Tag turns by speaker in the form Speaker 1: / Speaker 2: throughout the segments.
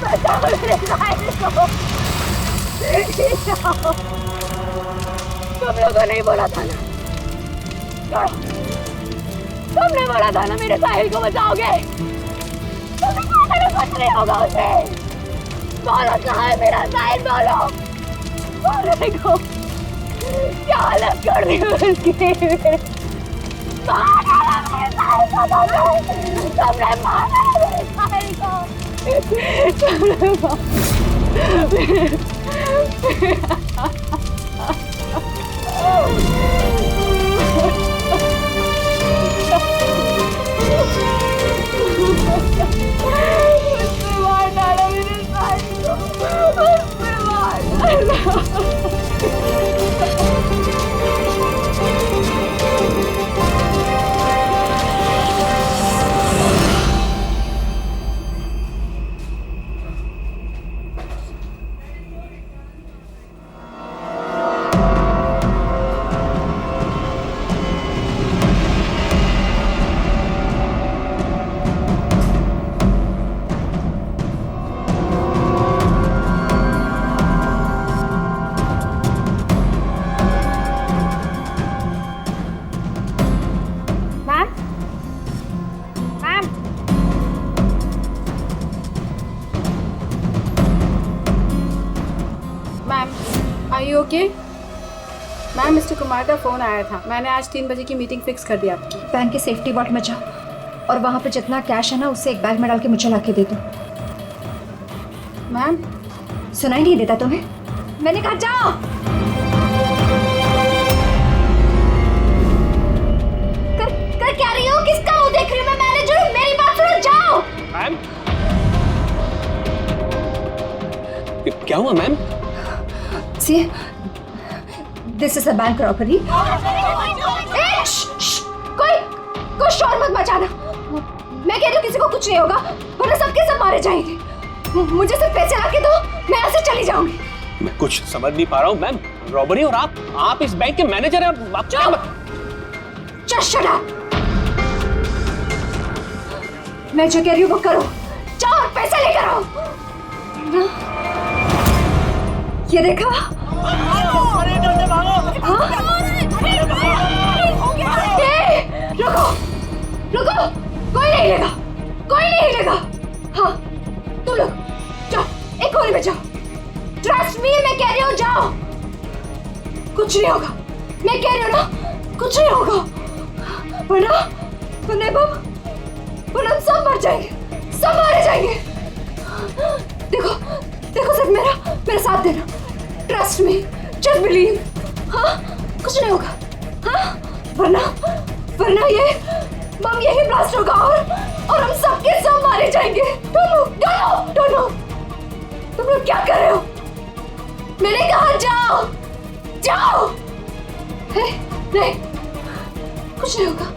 Speaker 1: बचाओ मेरे साहिल को। तुम लोगों ने बोला था ना, तुमने बोला था ना मेरे साहिल को बचाओगे। तुमने कहा था ना कुछ नहीं होगा उसे। बोलो कहाँ है मेरा साहिल, बोलो। बोलने को क्या हालत कर दी उसकी। मार डाला मेरे साहिल को, तुमने मार डाला मेरे साहिल को। तुमने मार डाला मेरे साहिल को, मार डाला।
Speaker 2: ओके मैम, मिस्टर कुमार का फ़ोन आया था। मैंने आज 3 बजे की मीटिंग फिक्स कर दी आपकी।
Speaker 3: बैंक के सेफ्टी वॉल्ट में जाओ और वहाँ पे जितना कैश है ना उसे एक बैग में डाल के मुझे ला के दे दो।
Speaker 2: मैम
Speaker 3: सुनाई नहीं देता तुम्हें? मैंने कहा जाओ। कर क्या रही हो? किसका मुंह देख रही हो? मैं मैनेजर हूँ, मेरी बात सुनो, जाओ।
Speaker 4: मैम क्या हुआ ma'am?
Speaker 3: See, this is a bank robbery. कोई शोर मत मचाना। मैं कह रही हूँ किसी को कुछ नहीं होगा, वरना सबके सब मारे जाएंगे। मुझे सिर्फ पैसे ला के दो, मैं यहाँ से चली जाऊंगी।
Speaker 4: मैं कुछ समझ नहीं पा रहा हूँ मैम। रॉबरी और आप इस बैंक के मैनेजर हैं। आप क्या
Speaker 3: Just shut up. मैं जो कह रही हूँ वो करो। जाओ और पैसे लेकर आओ। ये देखा? रुको, कोई नहीं हिलेगा, कोई नहीं हिलेगा। हाँ, तुम लोग जाओ, एक कोने में जाओ। ट्रस्ट मी, मैं कह रही हूँ जाओ। कुछ नहीं होगा, मैं कह रही हूँ ना, कुछ नहीं होगा। वरना हम सब मर जाएंगे, सब मारे जाएंगे। देखो सिर्फ मेरा साथ देना। Trust me, just believe. हाँ, कुछ नहीं होगा। हाँ, वरना ये बम यही ब्लास्ट होगा और हम सबके सब मारे जाएंगे। Don't know. तुम लोग क्या कर रहे हो? मैंने कहा जाओ। नहीं, कुछ नहीं होगा।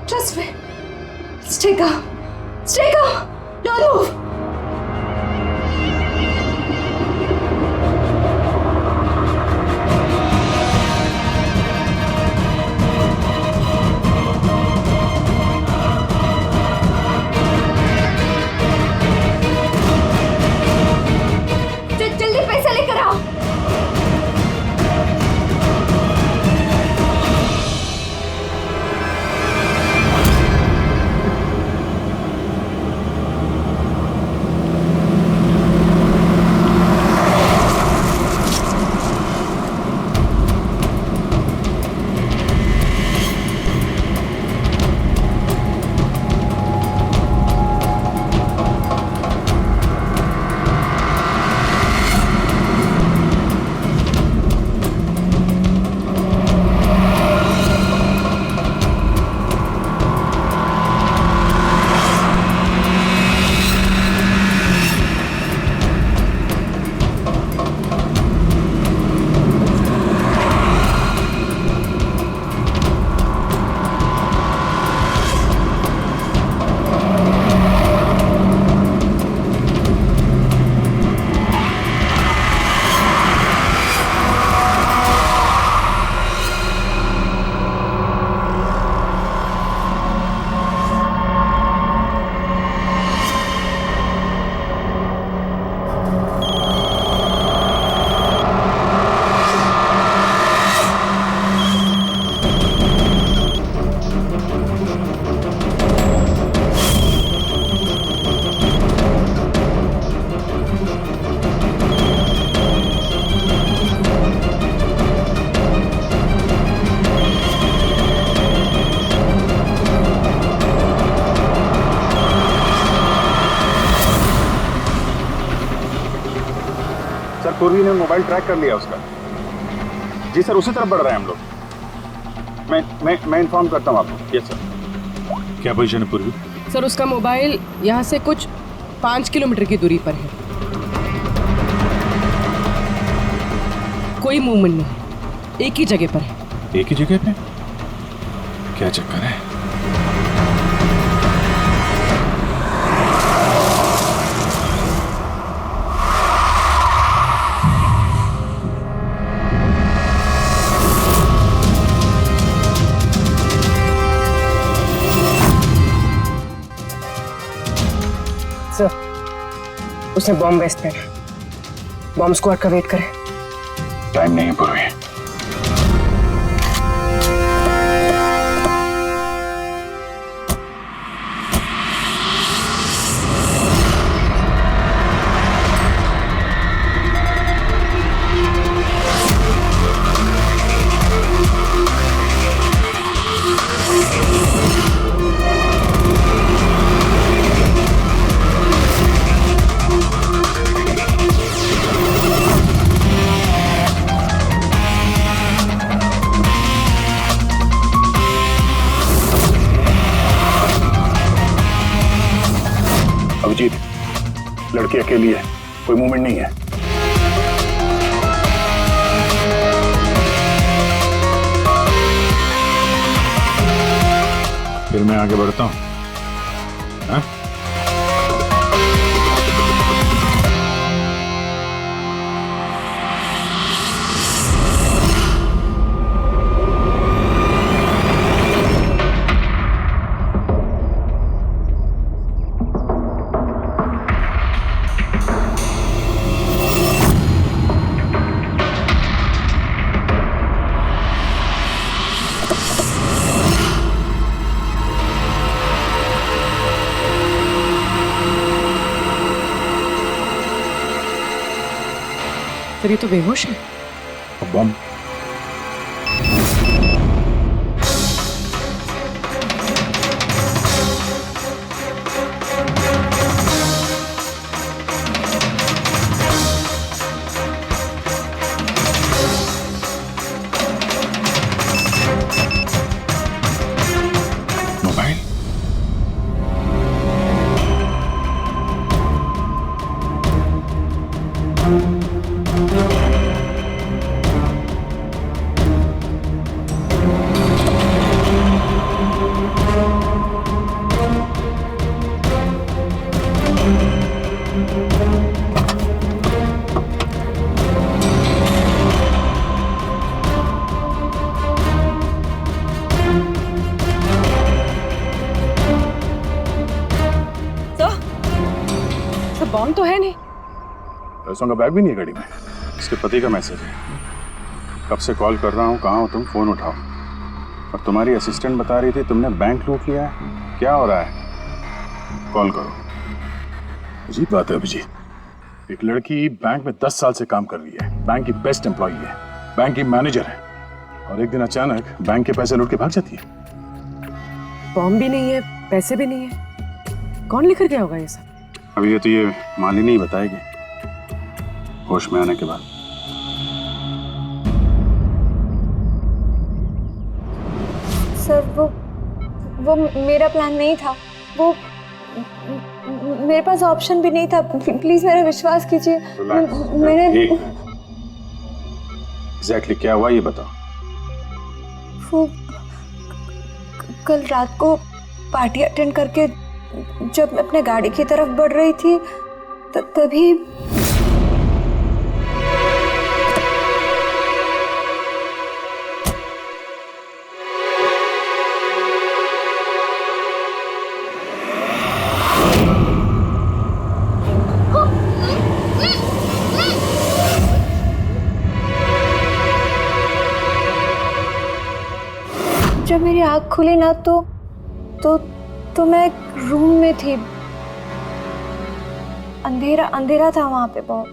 Speaker 3: Trust me, stay calm, don't move. जल्दी पैसे लेकर आओ।
Speaker 5: पूर्वी ने मोबाइल ट्रैक कर लिया उसका। जी सर, उसी तरफ बढ़ रहे हैं हम लोग। मैं इन्फॉर्म करता हूँ आपको। Yes sir. क्या पोजीशन है पूर्वी?
Speaker 6: सर उसका मोबाइल यहाँ से कुछ 5 किलोमीटर की दूरी पर है। कोई मूवमेंट नहीं है, एक ही जगह पर है।
Speaker 5: एक ही जगह पे? क्या चक्कर है?
Speaker 6: सर उसने बॉम्ब वेस्ट पहना, बॉम्ब स्क्वाड का वेट करें।
Speaker 5: टाइम नहीं है पूर्वी। अभिजीत, लड़की अकेली है, कोई मूवमेंट नहीं है। फिर मैं आगे बढ़ता हूं। हाँ?
Speaker 6: सर ये तो बेहोश है।
Speaker 5: बम। मोबाइल।
Speaker 6: सर बॉम्ब तो है नहीं।
Speaker 5: पैसों का बैग भी नहीं है गाड़ी में। इसके पति का मैसेज है। कब से कॉल कर रहा हूँ, कहाँ हो तुम, फोन उठाओ। और तुम्हारी असिस्टेंट बता रही थी तुमने बैंक लूट लिया है। क्या हो रहा है? कॉल करो। अजीब बात है अभिजीत, एक लड़की बैंक में 10 साल से काम कर रही है, बैंक की बेस्ट एम्प्लॉई है, बैंक की मैनेजर है, और एक दिन अचानक बैंक के पैसे लूट के भाग जाती है।
Speaker 6: बॉम्ब भी नहीं है, पैसे भी नहीं है, कौन लेकर गया होगा ये सब?
Speaker 5: अभी ये मालिनी ही बताएगी होश में आने के बाद।
Speaker 3: सर वो मेरा प्लान नहीं था। वो मेरे पास ऑप्शन भी नहीं था। प्लीज मेरा विश्वास कीजिए। मैंने
Speaker 5: एग्जैक्टली क्या हुआ ये बताओ।
Speaker 3: वो कल रात को पार्टी अटेंड करके जब मैं अपने गाड़ी की तरफ बढ़ रही थी तभी जब मेरी आँख खुली ना तो मैं एक रूम में थी। अंधेरा था वहां पे बहुत।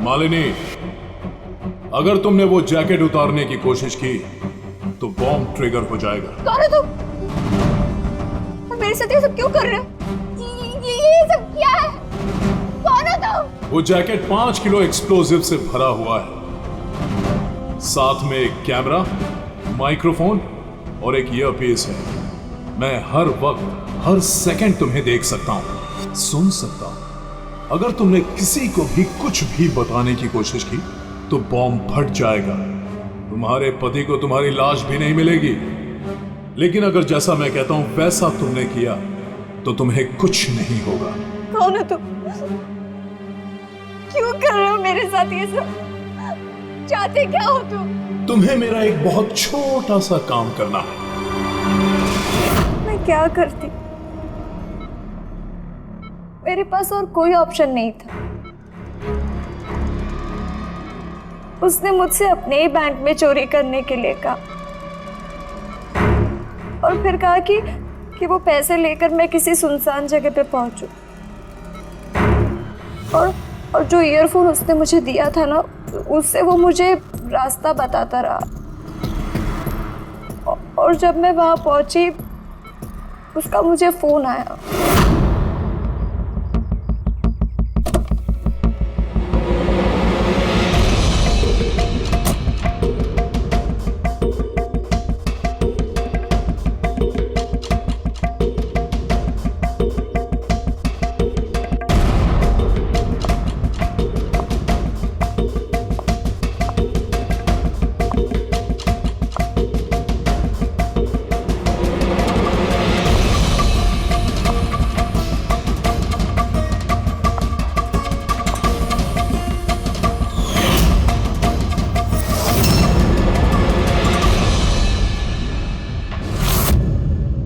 Speaker 7: मालिनी, अगर तुमने वो जैकेट उतारने की कोशिश की तो बॉम्ब ट्रिगर हो जाएगा।
Speaker 3: कौन है तुम? और मेरे साथ ये सब क्यों कर रहे हो? ये सब क्या है? कौन है तुम?
Speaker 7: वो जैकेट 5 किलो एक्सप्लोजिव से भरा हुआ है, साथ में एक कैमरा, माइक्रोफोन और एक ईयरपीस है। मैं हर वक्त हर सेकंड तुम्हें देख सकता हूं, सुन सकता हूं। अगर तुमने किसी को भी कुछ भी बताने की कोशिश की तो बॉम्ब फट जाएगा। तुम्हारे पति को तुम्हारी लाश भी नहीं मिलेगी। लेकिन अगर जैसा मैं कहता हूं वैसा तुमने किया तो तुम्हें कुछ नहीं होगा।
Speaker 3: कौन है तुम? क्यों कर रहे हो मेरे साथ ये सब? चाहते क्या हो तुम?
Speaker 7: तुम्हें मेरा एक बहुत छोटा सा काम करना है।
Speaker 3: मैं क्या करती? मेरे पास और कोई ऑप्शन नहीं था। उसने मुझसे अपने ही बैंक में चोरी करने के लिए कहा और फिर कहा कि वो पैसे लेकर मैं किसी सुनसान जगह पे पहुंचूं। और जो ईयरफोन उसने मुझे दिया था ना, उससे वो मुझे रास्ता बताता रहा। और जब मैं वहां पहुंची, उसका मुझे फोन आया।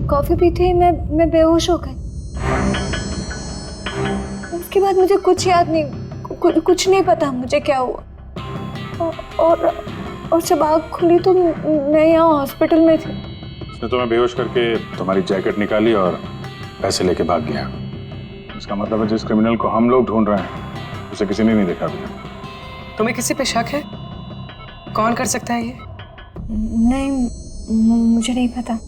Speaker 3: कॉफी पीते ही मैं बेहोश हो गई। उसके बाद मुझे कुछ याद नहीं, कुछ नहीं पता मुझे क्या हुआ। और जब आँख खुली तो मैं यहाँ हॉस्पिटल में थी।
Speaker 5: उसने तुम्हें बेहोश करके तुम्हारी जैकेट निकाली और पैसे लेके भाग गया। इसका मतलब है जिस क्रिमिनल को हम लोग ढूंढ रहे हैं उसे किसी ने नहीं देखा अभी।
Speaker 6: तुम्हें किसी पे शक है? कौन कर सकता है ये?
Speaker 3: नहीं, मुझे नहीं पता।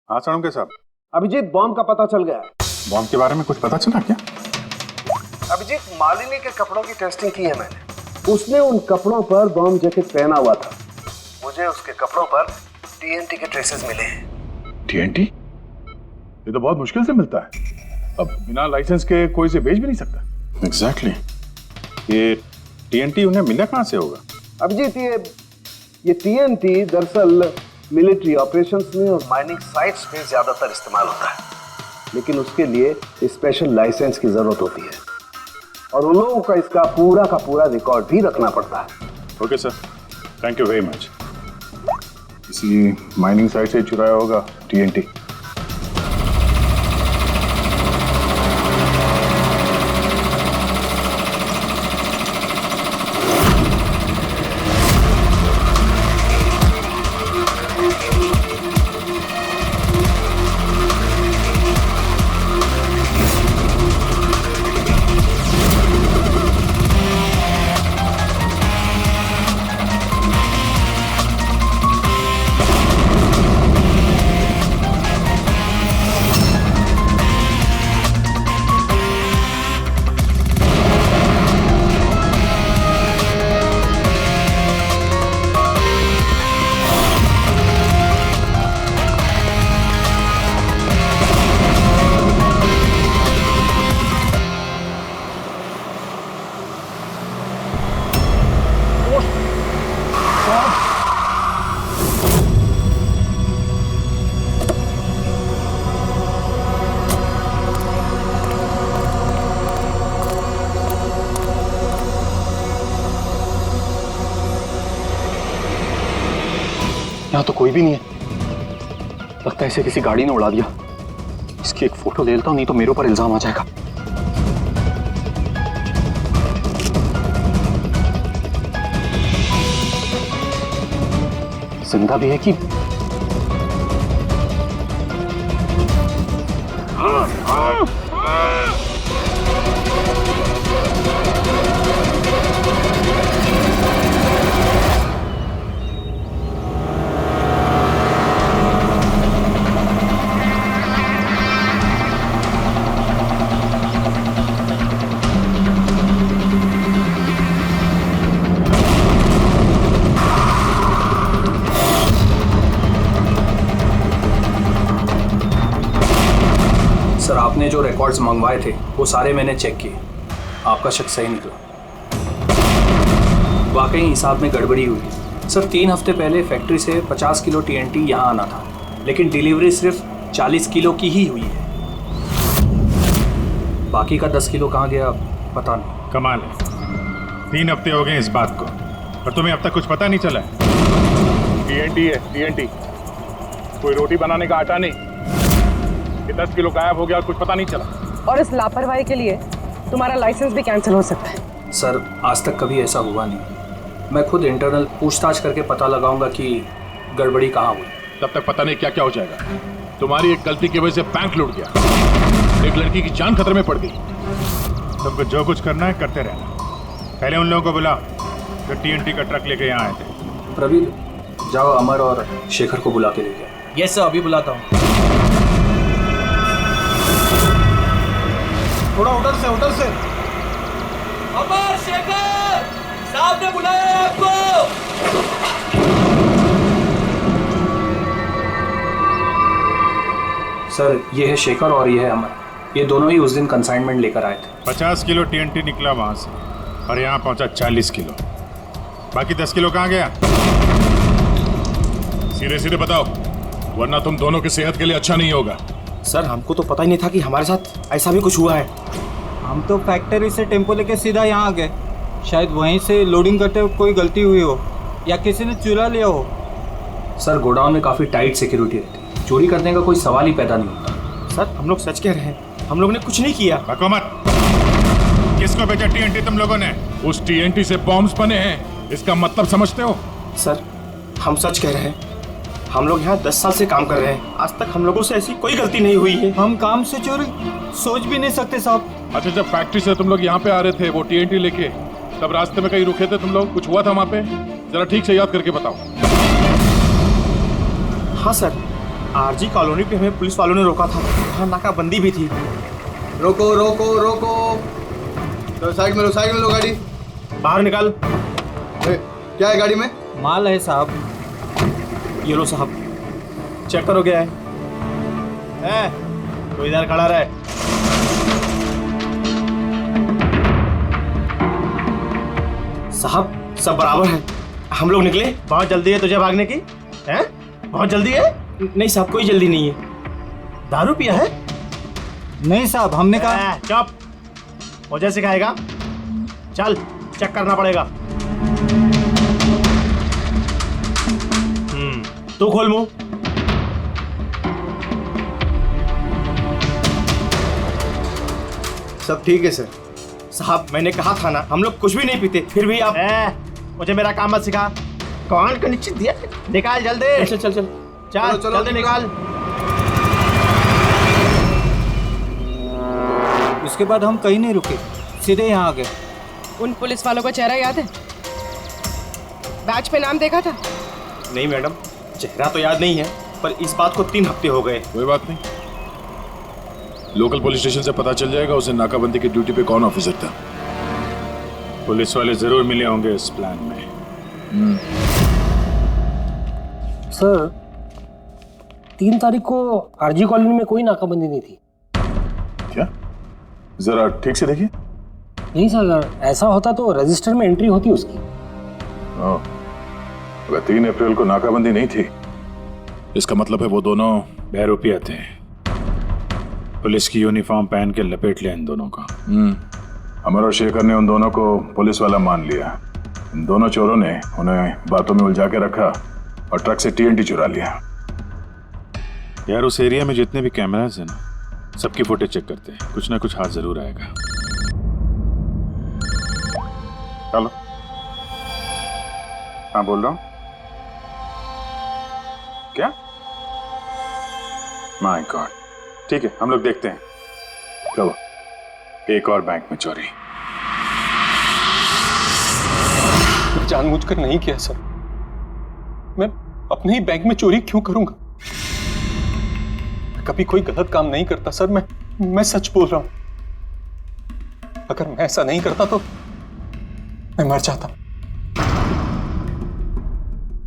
Speaker 5: हाँ साणुके साहब।
Speaker 8: अभिजीत, बॉम्ब का पता चल गया है।
Speaker 5: बॉम्ब के बारे में कुछ पता चला क्या?
Speaker 8: अभिजीत, मालिनी के कपड़ों की टेस्टिंग की है मैंने। उसने उन कपड़ों पर बॉम्ब जैकेट पहना हुआ था। मुझे उसके कपड़ों पर टीएनटी के ट्रेसेस मिले हैं।
Speaker 5: टीएनटी? ये तो बहुत मुश्किल से मिलता है। अब बिना लाइसेंस के कोई से बेच भी नहीं सकता। एग्जैक्टली। ये टीएनटी उन्हें मिला कहाँ से होगा?
Speaker 8: अभिजीत, ये टीएनटी दरअसल मिलिट्री ऑपरेशंस में और माइनिंग साइट्स पे ज्यादातर इस्तेमाल होता है, लेकिन उसके लिए स्पेशल लाइसेंस की जरूरत होती है और उन लोगों का इसका का पूरा रिकॉर्ड भी रखना पड़ता है।
Speaker 5: Okay sir, thank you very much. किसी माइनिंग साइट से चुराया होगा टीएनटी।
Speaker 4: यहाँ तो कोई भी नहीं है। लगता है इसे किसी गाड़ी ने उड़ा दिया। इसकी एक फोटो ले लेता हूँ, नहीं तो मेरे ऊपर इल्जाम आ जाएगा। जिंदा भी है कि
Speaker 9: सर, आपने जो रिकॉर्ड्स मंगवाए थे वो सारे मैंने चेक किए। आपका शक सही निकला। वाकई हिसाब में गड़बड़ी हुई है। सर, 3 हफ्ते पहले फैक्ट्री से 50 किलो TNT यहाँ आना था, लेकिन डिलीवरी सिर्फ 40 किलो की ही हुई है। बाकी का 10 किलो कहाँ गया पता नहीं।
Speaker 5: कमाल है, 3 हफ्ते हो गए इस बात को और तुम्हें अब तक कुछ पता नहीं चला है? TNT है TNT, कोई रोटी बनाने का आटा नहीं। ये 10 किलो गायब हो गया और कुछ पता नहीं चला।
Speaker 6: और इस लापरवाही के लिए तुम्हारा लाइसेंस भी कैंसिल हो सकता है।
Speaker 9: सर, आज तक कभी ऐसा हुआ नहीं। मैं खुद इंटरनल पूछताछ करके पता लगाऊंगा कि गड़बड़ी कहाँ हुई।
Speaker 7: तब तक पता नहीं क्या क्या हो जाएगा। तुम्हारी एक गलती की वजह से बैंक लूट गया, एक लड़की की जान खतरे में पड़ गई।
Speaker 5: तुमको जो कुछ करना है करते रहना। पहले उन लोगों को बुला जो TNT का ट्रक लेके यहाँ आए थे।
Speaker 9: प्रवीण, जाओ अमर और शेखर को बुला के ले जाओ।
Speaker 10: यस सर, अभी बुलाता हूँ। थोड़ा उधर से अमर, शेखर साहब ने बुलाया है आपको।
Speaker 9: सर, ये है शेखर और ये है अमर। ये दोनों ही उस दिन कंसाइनमेंट लेकर आए थे।
Speaker 5: 50 किलो TNT निकला वहां से और यहाँ पहुंचा 40 किलो। बाकी 10 किलो कहाँ गया?
Speaker 7: सीधे सीधे बताओ, वरना तुम दोनों की सेहत के लिए अच्छा नहीं होगा।
Speaker 10: सर, हमको तो पता ही नहीं था कि हमारे साथ ऐसा भी कुछ हुआ है।
Speaker 11: हम तो फैक्ट्री से टेम्पो लेके सीधा यहाँ आ गए। शायद वहीं से लोडिंग करते हुए कोई गलती हुई हो या किसी ने चुरा लिया हो।
Speaker 9: सर, गोडाउन में काफ़ी टाइट सिक्योरिटी रहती है, चोरी करने का कोई सवाल ही पैदा नहीं होता।
Speaker 10: सर, हम लोग सच कह रहे हैं, हम लोग ने कुछ नहीं किया।
Speaker 5: बको मत। किसको भेजा TNT तुम लोगों ने?
Speaker 7: उस TNT से बॉम्ब्स बने हैं, इसका मतलब समझते हो?
Speaker 10: सर, हम सच कह रहे हैं, हम लोग यहाँ 10 साल से काम कर रहे हैं। आज तक हम लोगों से ऐसी कोई गलती नहीं हुई है।
Speaker 11: हम काम से चोरी सोच भी नहीं सकते साहब।
Speaker 7: अच्छा, जब फैक्ट्री से तुम लोग यहाँ पे आ रहे थे वो TNT लेके, तब रास्ते में कहीं रुके थे तुम लोग? कुछ हुआ था वहाँ पे? जरा ठीक से याद करके बताओ।
Speaker 10: हाँ सर, RG कॉलोनी पे हमें पुलिस वालों ने रोका था। वहाँ नाकाबंदी भी थी।
Speaker 8: रोको रोको रोको, तो साइड में लो गाड़ी।
Speaker 10: बाहर निकाल।
Speaker 8: क्या है गाड़ी में?
Speaker 11: माल है साहब।
Speaker 10: ये लो साहब, चेक करो क्या है। तो इधर खड़ा रहे। साहब, सब बराबर है। हम लोग निकले। बहुत जल्दी है तुझे भागने की? हैं? बहुत जल्दी है? नहीं साहब, कोई जल्दी नहीं है। दारू पिया है?
Speaker 11: नहीं साहब, हमने कहा।
Speaker 10: चुप, मुझे सिखाएगा? चल, चेक करना पड़ेगा। तू खोल मुंह।
Speaker 8: सब ठीक है सर।
Speaker 10: साहब, मैंने कहा था ना, हम लोग कुछ भी नहीं पीते, फिर भी आप मुझे मेरा काम मत सिखा। कौन का नीचे दिया? निकाल जल्दी। चल चल चल चल, जल्दी निकाल।
Speaker 11: उसके बाद हम कहीं नहीं रुके, सीधे यहाँ आ गए।
Speaker 6: उन पुलिस वालों का चेहरा याद है? बैच पे नाम देखा था?
Speaker 10: नहीं मैडम, चेहरा तो याद नहीं है, पर इस बात को 3 हफ्ते हो गए।
Speaker 7: कोई बात नहीं, लोकल पुलिस स्टेशन से पता चल जाएगा उसे नाकाबंदी की ड्यूटी पे कौन ऑफिसर था।
Speaker 5: पुलिस वाले जरूर मिले होंगे इस प्लान में।
Speaker 12: सर, 3 तारीख को RG कॉलोनी में कोई नाकाबंदी नहीं थी।
Speaker 5: क्या? जरा ठीक से देखिए।
Speaker 12: नहीं सर, अगर ऐसा होता तो रजिस्टर में एंट्री होती उसकी।
Speaker 5: अगर 3 अप्रैल को नाकाबंदी नहीं थी,
Speaker 7: इसका मतलब है वो दोनों
Speaker 5: बहरूपिया थे। पुलिस की यूनिफॉर्म पहन के लपेट लिया इन दोनों का। अमर और शेखर ने उन दोनों को पुलिस वाला मान लिया। इन दोनों चोरों ने उन्हें बातों में उलझा के रखा और ट्रक से TNT चुरा लिया। यार, उस एरिया में जितने भी कैमरास हैं ना, सबकी फुटेज चेक करते हैं, कुछ ना कुछ हाथ जरूर आएगा। चलो। हाँ, बोल रहा हूँ। क्या? My God. ठीक है, हम लोग देखते हैं। कब? एक और बैंक में चोरी।
Speaker 4: जानबूझकर नहीं किया सर। मैं अपने ही बैंक में चोरी क्यों करूंगा? कभी कोई गलत काम नहीं करता सर। मैं सच बोल रहा हूं। अगर मैं ऐसा नहीं करता तो मैं मर जाता।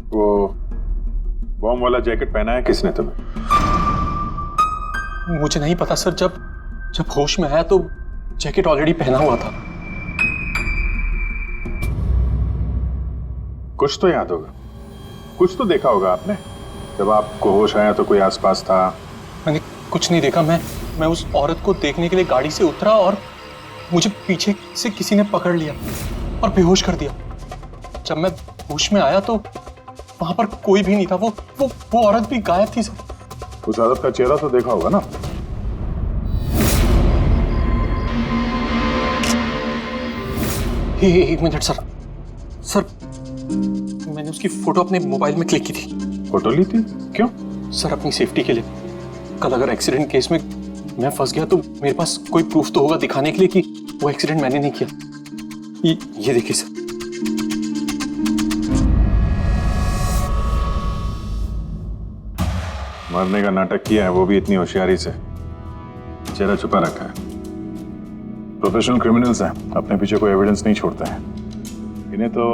Speaker 5: वो बॉम्ब वाला जैकेट पहना है किसने तुम्हें?
Speaker 4: मुझे नहीं पता सर। जब होश में आया तो जैकेट ऑलरेडी पहना हुआ था।
Speaker 5: कुछ तो याद होगा, कुछ तो देखा होगा आपने। जब आपको होश आया तो कोई आसपास था?
Speaker 4: मैंने कुछ नहीं देखा। मैं उस औरत को देखने के लिए गाड़ी से उतरा और मुझे पीछे से किसी ने पकड़ लिया और बेहोश कर दिया। जब मैं होश में आया तो वहां पर कोई भी नहीं था। वो औरत भी गायब थी सर।
Speaker 5: उस औरत का चेहरा तो देखा होगा ना?
Speaker 4: एक मिनट सर, मैंने उसकी फोटो अपने मोबाइल में क्लिक की थी।
Speaker 5: फोटो ली थी? क्यों?
Speaker 4: सर अपनी सेफ्टी के लिए। कल अगर एक्सीडेंट केस में मैं फंस गया तो मेरे पास कोई प्रूफ तो होगा दिखाने के लिए कि वो एक्सीडेंट मैंने नहीं किया। ये देखिए सर।
Speaker 5: मरने का नाटक किया है, वो भी इतनी होशियारी से। चेहरा छुपा रखा है। प्रोफेशनल क्रिमिनल्स हैं, अपने पीछे कोई एविडेंस नहीं छोड़ते हैं। इन्हें तो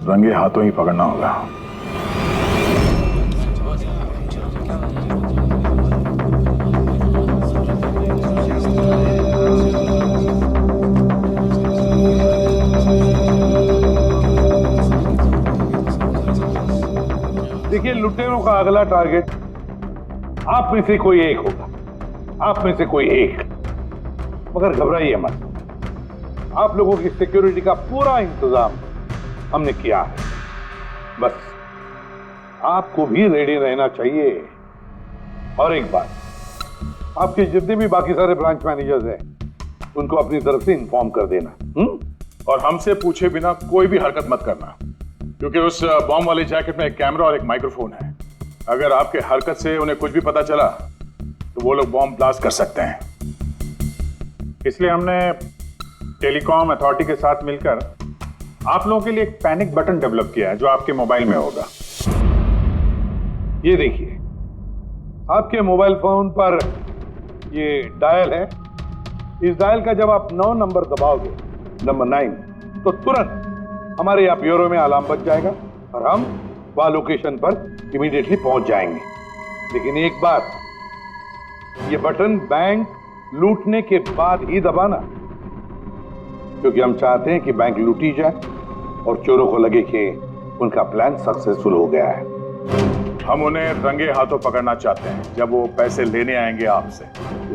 Speaker 5: रंगे हाथों ही पकड़ना होगा।
Speaker 8: देखिए, लुटेरों का अगला टारगेट आप में से कोई एक होगा। आप में से कोई एक। मगर घबराइए मत, आप लोगों की सिक्योरिटी का पूरा इंतजाम हमने किया है। बस आपको भी रेडी रहना चाहिए। और एक बात, आपके जितने भी बाकी सारे ब्रांच मैनेजर्स हैं उनको अपनी तरफ से इन्फॉर्म कर देना।
Speaker 5: और हमसे पूछे बिना कोई भी हरकत मत करना, क्योंकि उस बॉम्ब वाले जैकेट में एक कैमरा और एक माइक्रोफोन है। अगर आपके हरकत से उन्हें कुछ भी पता चला तो वो लोग बॉम्ब ब्लास्ट कर सकते हैं। इसलिए हमने टेलीकॉम अथॉरिटी के साथ मिलकर आप लोगों के लिए एक पैनिक बटन डेवलप किया है जो आपके मोबाइल में होगा।
Speaker 8: ये देखिए, आपके मोबाइल फोन पर ये डायल है। इस डायल का जब आप 9 नंबर दबाओगे, नंबर 9, तो तुरंत हमारे यहाँ ब्यूरो में अलार्म बज जाएगा और हम वह लोकेशन पर इमीडिएटली पहुंच जाएंगे। लेकिन एक बात, ये बटन बैंक लूटने के बाद ही दबाना, क्योंकि हम चाहते हैं कि बैंक लूटी जाए और चोरों को लगे कि उनका प्लान सक्सेसफुल हो गया है।
Speaker 5: हम उन्हें रंगे हाथों पकड़ना चाहते हैं जब वो पैसे लेने आएंगे आपसे।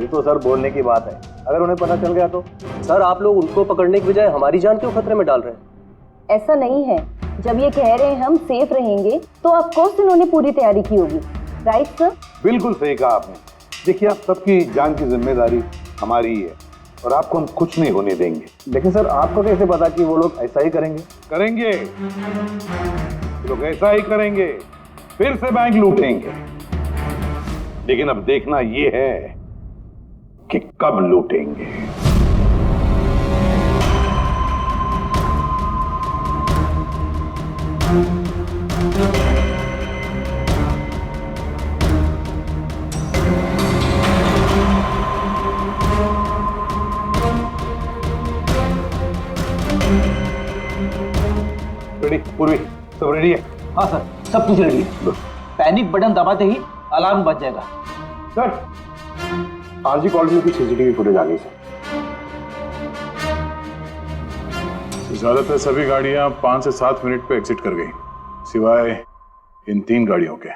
Speaker 13: ये तो सर बोलने की बात है, अगर उन्हें पता चल गया तो? सर आप लोग उनको पकड़ने की बजाय हमारी जान क्यों खतरे में डाल रहे हैं?
Speaker 14: ऐसा नहीं है। जब ये कह रहे हैं हम सेफ रहेंगे तो ऑफ कोर्स इन्होंने पूरी तैयारी की होगी। Right sir?
Speaker 8: बिल्कुल सही कहा आपने। देखिए, आप सबकी जान की जिम्मेदारी हमारी ही है और आपको हम कुछ नहीं होने देंगे।
Speaker 13: लेकिन सर आपको कैसे पता कि वो लोग ऐसा ही करेंगे?
Speaker 8: करेंगे, लोग ऐसा ही करेंगे, फिर से बैंक लूटेंगे। लेकिन अब देखना ये है कि कब लूटेंगे। रेडी? पूर्वी सब रेडी है?
Speaker 15: हाँ सर, सब कुछ रेडी है। पैनिक बटन दबाते ही अलार्म बज जाएगा।
Speaker 8: सर, आरजी कॉलोनी की सीसीटीवी फुटेज आ गई सर।
Speaker 5: ज्यादातर सभी गाड़ियां 5 से 7 मिनट पे एग्जिट कर गई, सिवाय इन 3 गाड़ियों के।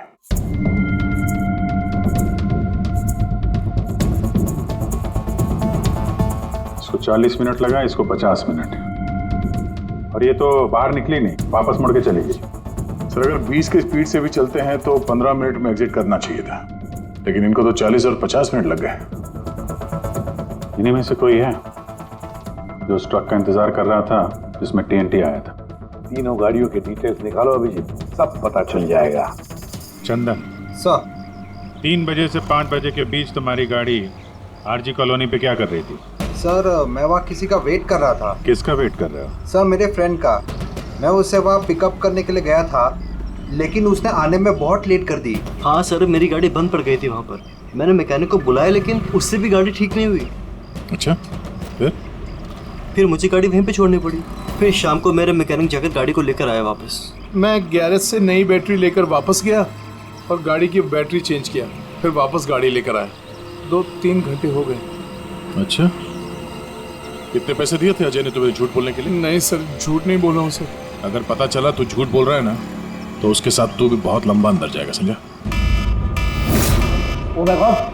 Speaker 5: इसको 40 मिनट लगा, इसको 50 मिनट। और ये तो बाहर निकली नहीं, वापस मुड़ के चली गई। सर अगर 20 की स्पीड से भी चलते हैं तो 15 मिनट में एग्जिट करना चाहिए था, लेकिन इनको तो 40 और 50 मिनट लग गए। इन्हीं में से कोई है जो उस ट्रक का इंतजार कर रहा था जिसमें TNT आया था?
Speaker 8: तीनों गाड़ियों के डिटेल्स निकालो अभिजीत, सब पता चल जाएगा।
Speaker 5: चंदन
Speaker 11: सर,
Speaker 5: 3 बजे से 5 बजे के बीच तुम्हारी गाड़ी आरजी कॉलोनी पे क्या कर रही थी?
Speaker 11: सर मैं वहाँ किसी का वेट कर रहा था।
Speaker 5: किसका वेट कर रहे हो?
Speaker 11: सर मेरे फ्रेंड का। मैं उसे वहाँ पिकअप करने के लिए गया था, लेकिन उसने आने में बहुत लेट कर दी।
Speaker 16: हाँ सर, मेरी गाड़ी बंद पड़ गई थी वहाँ पर। मैंने मैकेनिक को बुलाया, लेकिन उससे भी गाड़ी ठीक नहीं हुई।
Speaker 5: अच्छा,
Speaker 16: फिर मुझे गाड़ी वहीं पे छोड़नी पड़ी। फिर शाम को मेरे मैकेनिक जाकर गाड़ी को लेकर आया वापस।
Speaker 7: मैं गैरेज से नई बैटरी लेकर वापस गया और गाड़ी की बैटरी चेंज किया, फिर वापस गाड़ी लेकर आया। 2-3 घंटे हो गए।
Speaker 5: अच्छा, कितने पैसे दिए थे अजय ने तुम्हें झूठ बोलने के लिए?
Speaker 7: नहीं सर, झूठ नहीं बोल रहा हूँ सर।
Speaker 5: अगर पता चला तू झूठ बोल रहा है ना, तो उसके साथ तू भी बहुत लंबा अंदर जाएगा, समझा?
Speaker 12: ओ माय गॉड,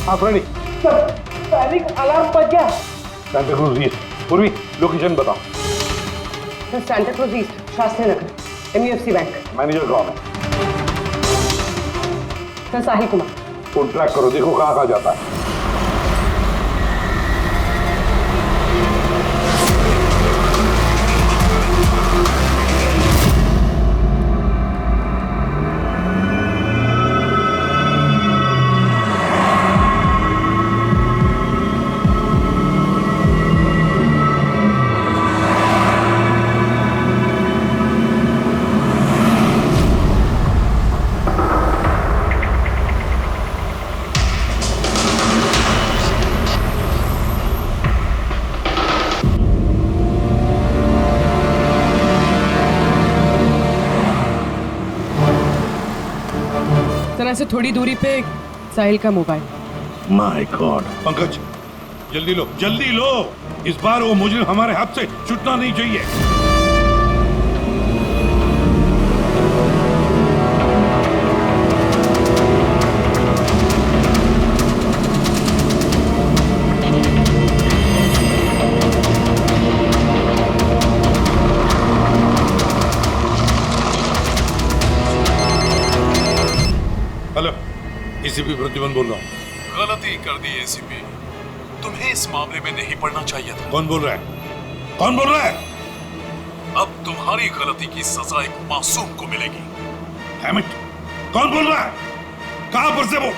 Speaker 5: आप रेडी?
Speaker 12: पैनिक अलार्म बज गया।
Speaker 5: सांता क्रूज ईस्ट। पूर्वी, लोकेशन बताओ।
Speaker 6: Sir Santa Cruz east, Shastri Nagar, MUFC bank.
Speaker 5: Manager कौन है?
Speaker 6: Sir Sahil Kumar.
Speaker 5: Phone track करो, देखो कहाँ कहाँ जाता है।
Speaker 6: से थोड़ी दूरी पे साहिल का मोबाइल।
Speaker 5: My God.
Speaker 17: पंकज, जल्दी लो, जल्दी लो। इस बार वो मुजरिम हमारे हाथ से छूटना नहीं चाहिए। हेलो, एसीपी प्रतिबंध बोल रहा हूँ।
Speaker 7: गलती कर दी एसीपी, तुम्हें इस मामले में नहीं पड़ना चाहिए था।
Speaker 17: कौन बोल रहा है? कौन बोल रहा है?
Speaker 7: अब तुम्हारी गलती की सजा एक मासूम को मिलेगी।
Speaker 17: डैम इट, कौन बोल रहा है? कहां पर से वो?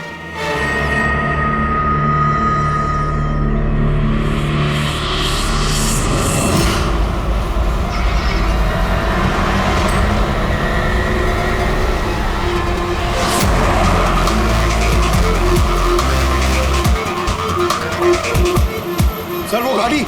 Speaker 8: सर वो गाड़ी।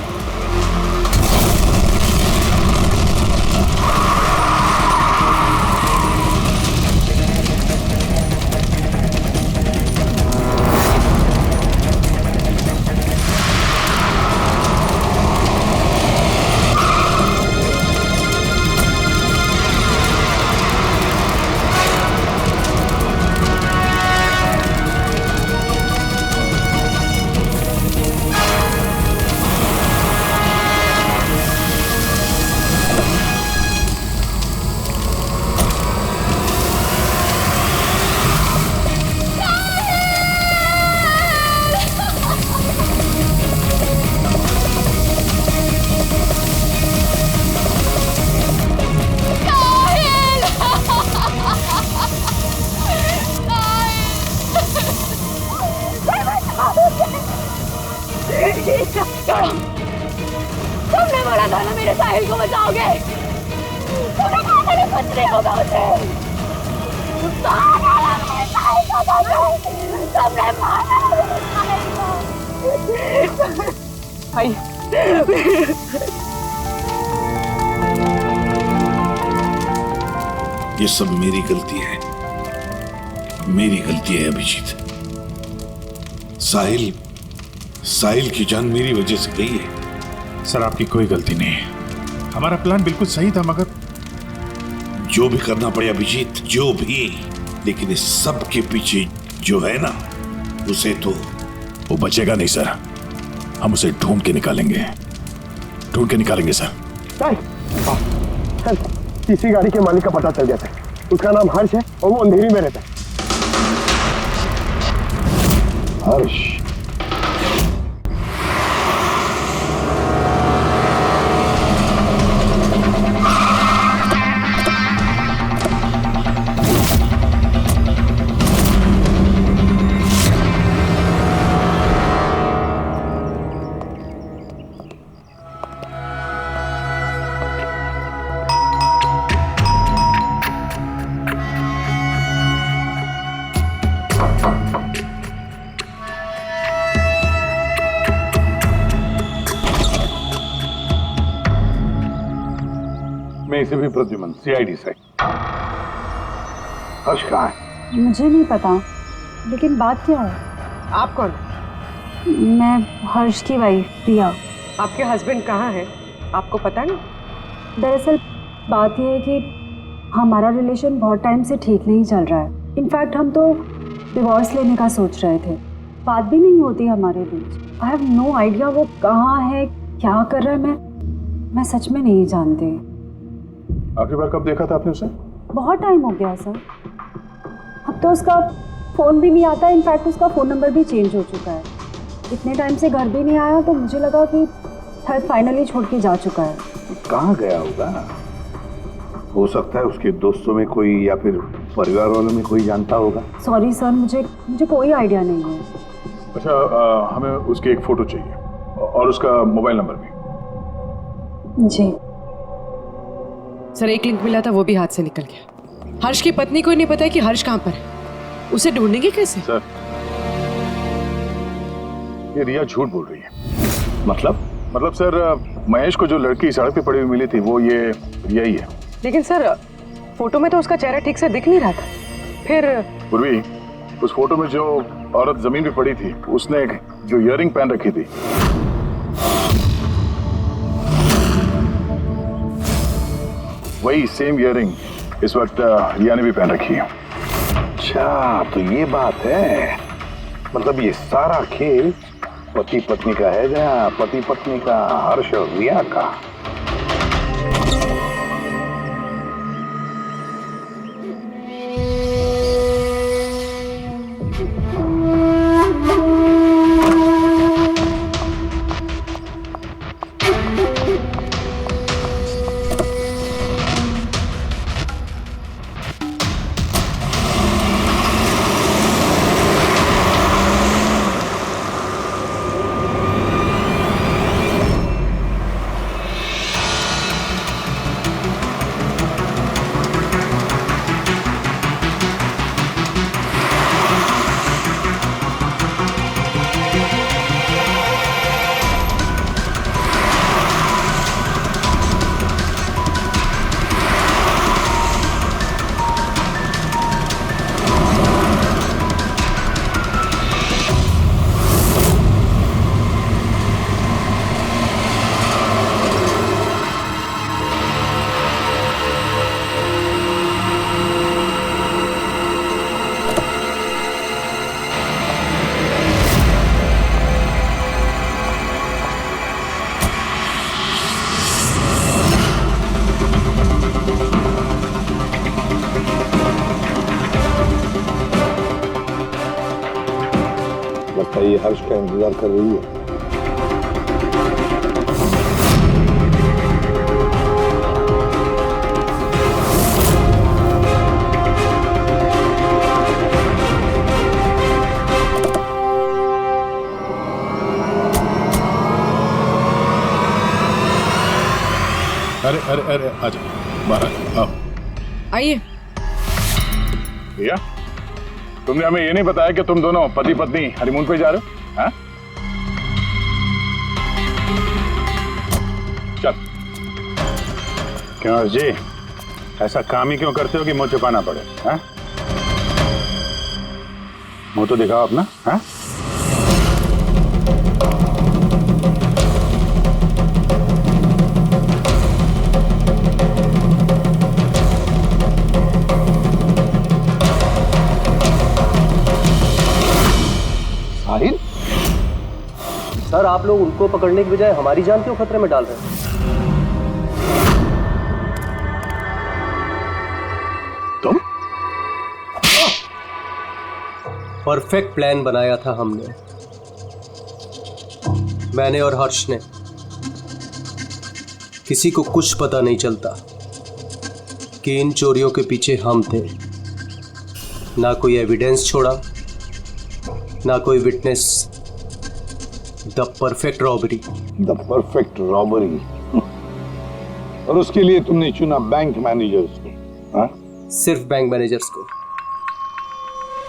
Speaker 1: तुमने बोला था ना मेरे साहिल को बचाओगे। तुमने कहा था ना कुछ नहीं होगा उसे। मेरे साहिल को बचाओ। तुमने मारा मेरे साहिल को।
Speaker 6: भाई
Speaker 17: ये सब मेरी गलती है, मेरी गलती है अभिजीत। साहिल की जान मेरी वजह से गई है।
Speaker 5: सर आपकी कोई गलती नहीं है, हमारा प्लान बिल्कुल सही था, मगर
Speaker 17: जो भी करना पड़े अभिजीत, जो भी, लेकिन इस सब के पीछे जो है ना, उसे तो
Speaker 5: वो बचेगा नहीं सर। हम उसे ढूंढ के निकालेंगे सर।
Speaker 12: किसी गाड़ी के मालिक का पता चल गया था। उसका नाम हर्ष है और वो अंधेरी में रहता है।
Speaker 5: हर्ष? चेन्नई से भी प्रद्युमन, सीआईडी से। हर्ष कहाँ है?
Speaker 2: मुझे नहीं पता, लेकिन बात क्या है?
Speaker 6: आप कौन?
Speaker 2: मैं हर्ष की वाइफ प्रिया।
Speaker 6: आपके हस्बैंड कहाँ है, आपको पता नहीं?
Speaker 2: दरअसल बात यह है कि हमारा रिलेशन बहुत टाइम से ठीक नहीं चल रहा है। इनफैक्ट हम तो डिवोर्स लेने का सोच रहे थे, बात भी नहीं होती हमारे बीच। आई हैव नो आइडिया वो कहाँ है, क्या कर रहा है, मैं सच में नहीं जानती।
Speaker 5: आखिरी बार कब देखा था आपने उसे?
Speaker 2: बहुत टाइम हो गया सर, अब तो उसका फ़ोन भी नहीं आता। इनफैक्ट उसका फ़ोन नंबर भी चेंज हो चुका है। इतने टाइम से घर भी नहीं आया, तो मुझे लगा कि शायद फाइनली छोड़ के जा चुका है।
Speaker 8: कहाँ गया होगा? हो सकता है उसके दोस्तों में कोई या फिर परिवार वालों में कोई जानता होगा।
Speaker 2: सॉरी सर, मुझे कोई आइडिया नहीं है।
Speaker 5: अच्छा, हमें उसकी एक फोटो चाहिए और उसका मोबाइल नंबर भी।
Speaker 2: जी
Speaker 6: सर, एक लिंक मिला था, वो भी हाथ से निकल गया। हर्ष की पत्नी को नहीं पता है कि हर्ष कहाँ पर है, उसे ढूंढेंगे कैसे?
Speaker 5: सर, ये रिया झूठ बोल रही है। मतलब सर, महेश को जो लड़की सड़क पे पड़ी हुई मिली थी वो ये रिया ही है।
Speaker 6: लेकिन सर, फोटो में तो उसका चेहरा ठीक से दिख नहीं रहा था। फिर
Speaker 5: पूर्वी, उस फोटो में जो औरत जमीन पे पड़ी थी, उसने जो इयररिंग पहन रखी थी, वही सेम इयररिंग इस वक्त रिया ने भी पहन रखी है।
Speaker 8: अच्छा, तो ये बात है। मतलब ये सारा खेल पति पत्नी का है, या पति पत्नी का, हर्ष और रिया का? लगता है ये हर्ष का इंतजार कर रही है।
Speaker 5: अरे अरे अरे, आजा बाहर आओ।
Speaker 6: आइए।
Speaker 5: भैया, तुमने हमें ये नहीं बताया कि तुम दोनों पति पत्नी हनीमून पे जा रहे हो? हाँ? चल। क्यों हर्ष जी, ऐसा काम ही क्यों करते हो कि मुंह छुपाना पड़े? हाँ? मुंह तो दिखाओ अपना। हाँ?
Speaker 13: सर, आप लोग उनको पकड़ने की बजाय हमारी जान क्यों खतरे में डाल रहे हैं?
Speaker 5: तुम?
Speaker 13: परफेक्ट प्लान बनाया था हमने, मैंने और हर्ष ने। किसी को कुछ पता नहीं चलता कि इन चोरियों के पीछे हम थे। ना कोई एविडेंस छोड़ा, ना कोई witness. The perfect robbery.
Speaker 8: The perfect robbery. और उसके लिए तुमने चुना बैंक मैनेजर्स को? हाँ?
Speaker 13: सिर्फ बैंक मैनेजर्स को।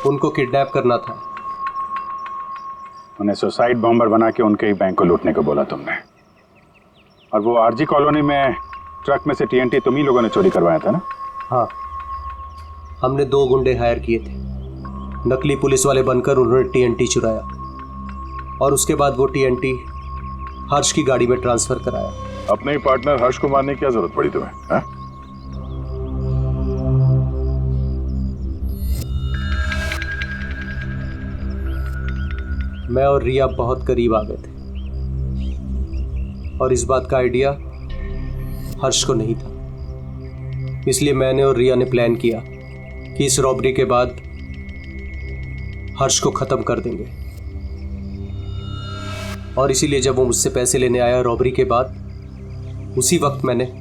Speaker 13: उनको किडनैप करना था।
Speaker 5: उन्हें सुसाइड बॉम्बर बना के उनके ही बैंक को लूटने को बोला तुमने। और वो आरजी कॉलोनी में ट्रक में से टीएनटी तुम ही लोगों ने चोरी करवाया था ना?
Speaker 13: हाँ, हमने 2 गुंडे हायर किए थे। नकली पुलिस वाले बनकर उन्होंने टीएनटी चुराया और उसके बाद वो टीएनटी हर्ष की गाड़ी में ट्रांसफर कराया।
Speaker 5: अपने ही पार्टनर हर्ष को मारने की क्या जरूरत पड़ी तुम्हें? हा?
Speaker 13: मैं और रिया बहुत करीब आ गए थे और इस बात का आइडिया हर्ष को नहीं था। इसलिए मैंने और रिया ने प्लान किया कि इस रॉबरी के बाद हर्ष को खत्म कर देंगे। और इसीलिए जब वो मुझसे पैसे लेने आया रॉबरी के बाद, उसी वक्त मैंने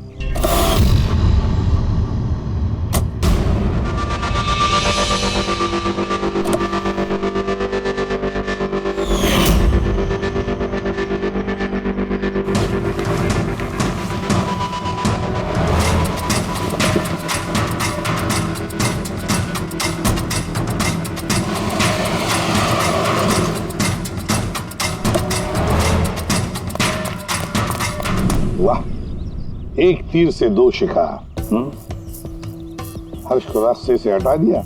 Speaker 17: एक तीर से 2 शिकार। हर्ष को रास्ते से हटा दिया,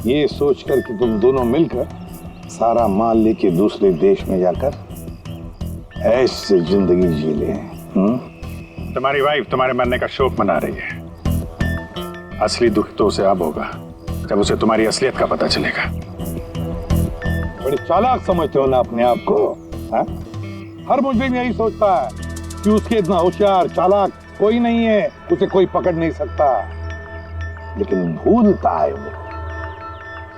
Speaker 17: ये सोचकर कि तुम दोनों मिलकर सारा माल लेके दूसरे देश में जाकर ऐसे जिंदगी जी ले।
Speaker 5: तुम्हारी वाइफ तुम्हारे मरने का शोक मना रही है। असली दुख तो उसे अब होगा जब उसे तुम्हारी असलियत का पता चलेगा।
Speaker 17: बड़ी चालाक समझते हो ना अपने आप को? हा? हर मुजरिम यही सोचता है कि उसके इतना होशियार चालाक कोई नहीं है, उसे कोई पकड़ नहीं सकता। लेकिन भूलता है वो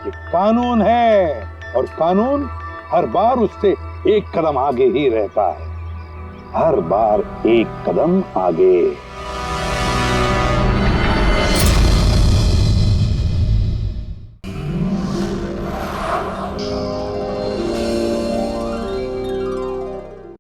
Speaker 17: कि कानून है और कानून हर बार उससे एक कदम आगे ही रहता है, हर बार एक कदम आगे।